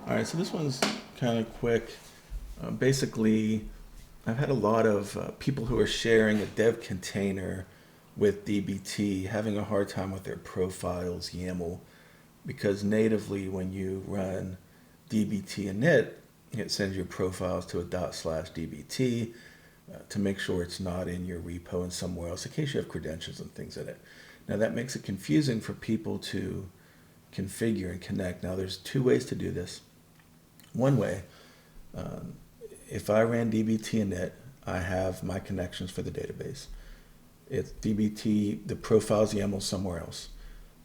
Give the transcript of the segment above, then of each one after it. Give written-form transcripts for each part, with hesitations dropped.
All right, so this one's kind of quick. Basically, I've had a lot of people who are sharing a dev container with DBT having a hard time with their profiles YAML because natively when you run DBT init, it sends your profiles to a ./DBT to make sure it's not in your repo and somewhere else in case you have credentials and things in it. Now that makes it confusing for people to configure and connect. Now there's two ways to do this. One way, if I ran DBT init, I have my connections for the database. It's DBT, the profiles YAML somewhere else.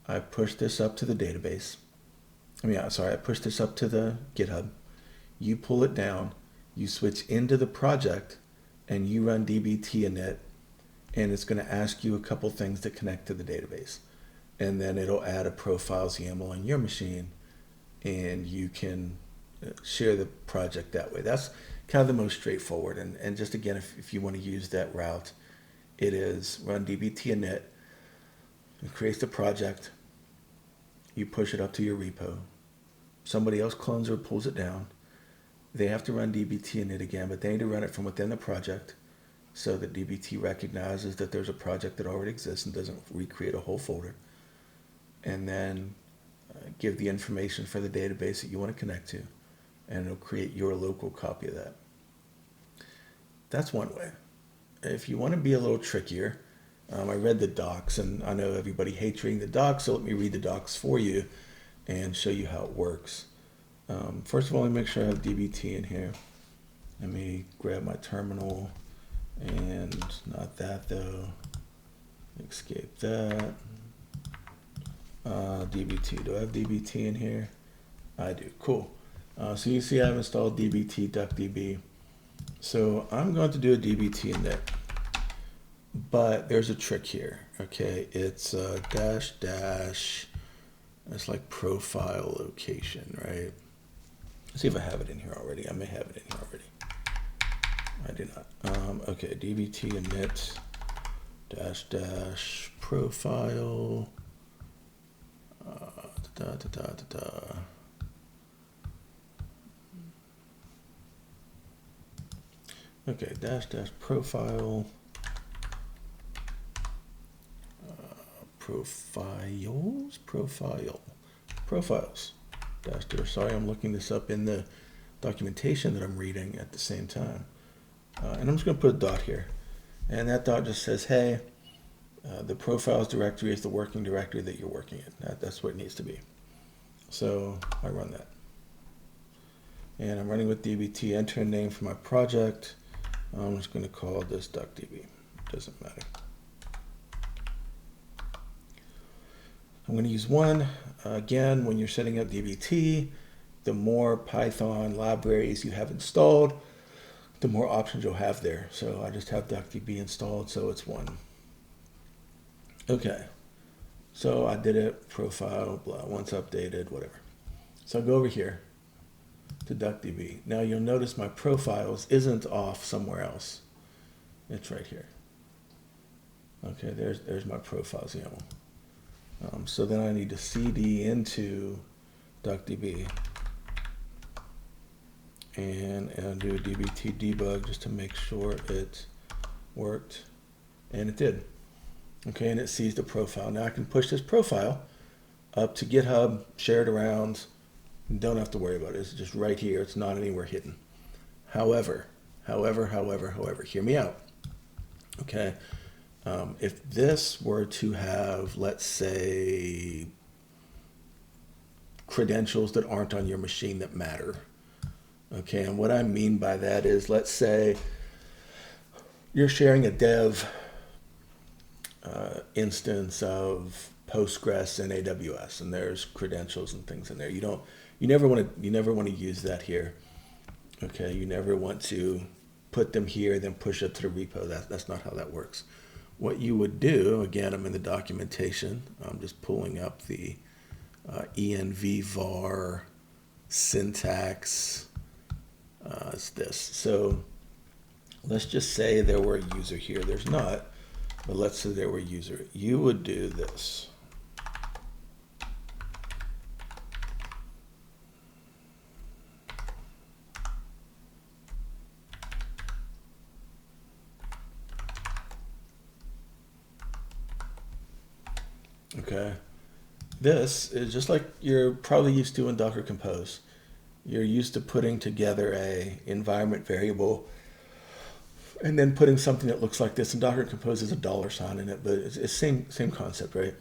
I push this up to the database. I push this up to the GitHub. You pull it down, you switch into the project, and you run DBT init, and it's going to ask you a couple things to connect to the database. And then it'll add a profiles YAML on your machine, and you can share the project that way. That's kind of the most straightforward. And just again, if you want to use that route, it is run DBT init, it creates the project, you push it up to your repo, somebody else clones or pulls it down, they have to run DBT init again, but they need to run it from within the project so that DBT recognizes that there's a project that already exists and doesn't recreate a whole folder, and then give the information for the database that you want to connect to, and it'll create your local copy of that. That's one way. If you want to be a little trickier, I read the docs, and I know everybody hates reading the docs, so let me read the docs for you and show you how it works. First of all, let me make sure I have DBT in here. Let me grab my terminal, and not that though. Escape that. DBT, do I have DBT in here? I do, cool. So you see I've installed DBT DuckDB. So I'm going to do a DBT init, but there's a trick here, okay? It's -- it's like profile location, right? Let's see if I have it in here already. I may have it in here already. I do not. Okay, DBT init -- profile. Okay, -- profile. Profiles. -- sorry, I'm looking this up in the documentation that I'm reading at the same time. And I'm just going to put a dot here. And that dot just says, hey, the profiles directory is the working directory that you're working in. That's what it needs to be. So I run that. And I'm running with DBT, enter a name for my project. I'm just going to call this DuckDB. Doesn't matter. I'm going to use one. Again, when you're setting up DBT, the more Python libraries you have installed, the more options you'll have there. So I just have DuckDB installed, so it's one. Okay, so I did it, profile, blah, once updated, whatever. So I'll go over here to DuckDB. Now you'll notice my profiles isn't off somewhere else. It's right here. Okay, there's my profiles YAML. So then I need to CD into DuckDB and do a DBT debug just to make sure it worked, and it did. Okay, and it sees the profile. Now I can push this profile up to GitHub, share it around, and don't have to worry about it. It's just right here. It's not anywhere hidden. However, hear me out. Okay, if this were to have, let's say, credentials that aren't on your machine that matter. Okay, and what I mean by that is, let's say you're sharing a dev instance of Postgres and AWS, and there's credentials and things in there. You never want to use that here. Okay, you never want to put them here, then push it to the repo. That's not how that works. What you would do, again, I'm in the documentation. I'm just pulling up the env var syntax. It's this. So let's just say there were a user here. There's not, but let's say there were a user. You would do this. Okay. This is just like you're probably used to in Docker Compose. You're used to putting together a environment variable and then putting something that looks like this. And Docker Compose has a $sign in it, but it's same concept, right?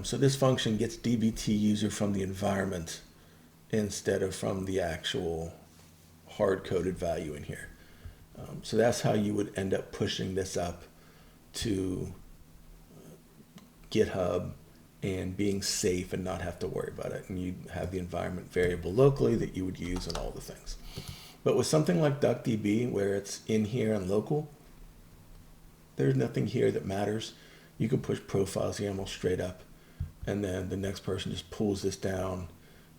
So this function gets dbt user from the environment instead of from the actual hard-coded value in here. So that's how you would end up pushing this up to GitHub and being safe and not have to worry about it. And you have the environment variable locally that you would use and all the things. But with something like DuckDB, where it's in here and local, there's nothing here that matters. You can push profiles.yml straight up, and then the next person just pulls this down,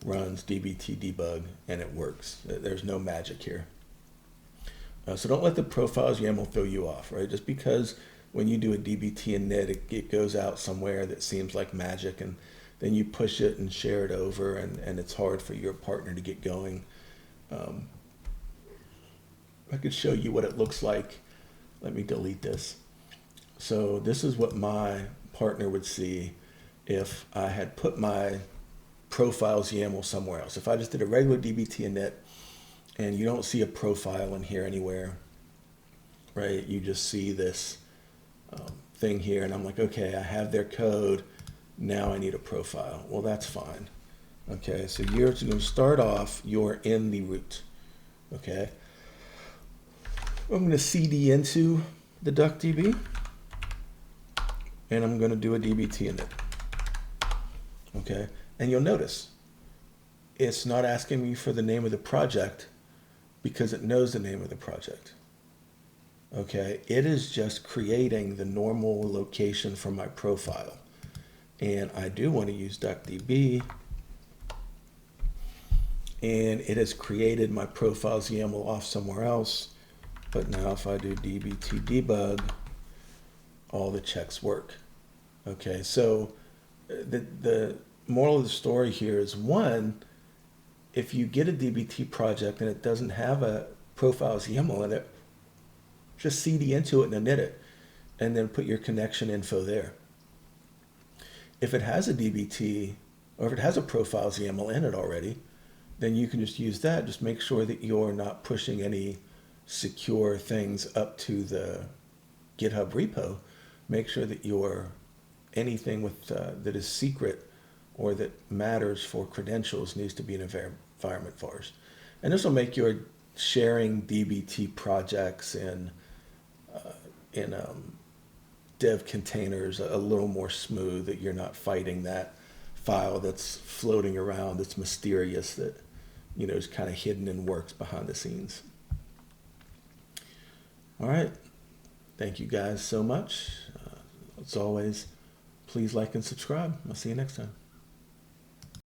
runs dbt debug, and it works. There's no magic here. So don't let the profiles.yml throw you off, right? Just because when you do a dbt init, it goes out somewhere that seems like magic, and then you push it and share it over, and it's hard for your partner to get going. I could show you what it looks like. Let me delete this. So this is what my partner would see if I had put my profiles YAML somewhere else. If I just did a regular dbt init and you don't see a profile in here anywhere, right? You just see this thing here, and I'm like, okay, I have their code. Now I need a profile. Well, that's fine. Okay, so you're going to start off, you're in the root. Okay. I'm going to cd into the DuckDB, and I'm going to do a dbt init. Okay, and you'll notice it's not asking me for the name of the project because it knows the name of the project. Okay, it is just creating the normal location for my profile. And I do want to use DuckDB, and it has created my profiles YAML off somewhere else. But now if I do dbt debug, all the checks work. Okay, so the moral of the story here is, one, if you get a dbt project and it doesn't have a profiles YAML in it, just cd into it and init it, and then put your connection info there. If it has a dbt, or if it has a profiles YAML in it already, then you can just use that. Just make sure that you're not pushing any secure things up to the GitHub repo. Make sure that anything with that is secret or that matters for credentials needs to be in environment vars. And this will make your sharing dbt projects in dev containers a little more smooth, that you're not fighting that file that's floating around, that's mysterious, that is kind of hidden and works behind the scenes. All right. Thank you guys so much. As always, please like and subscribe. I'll see you next time.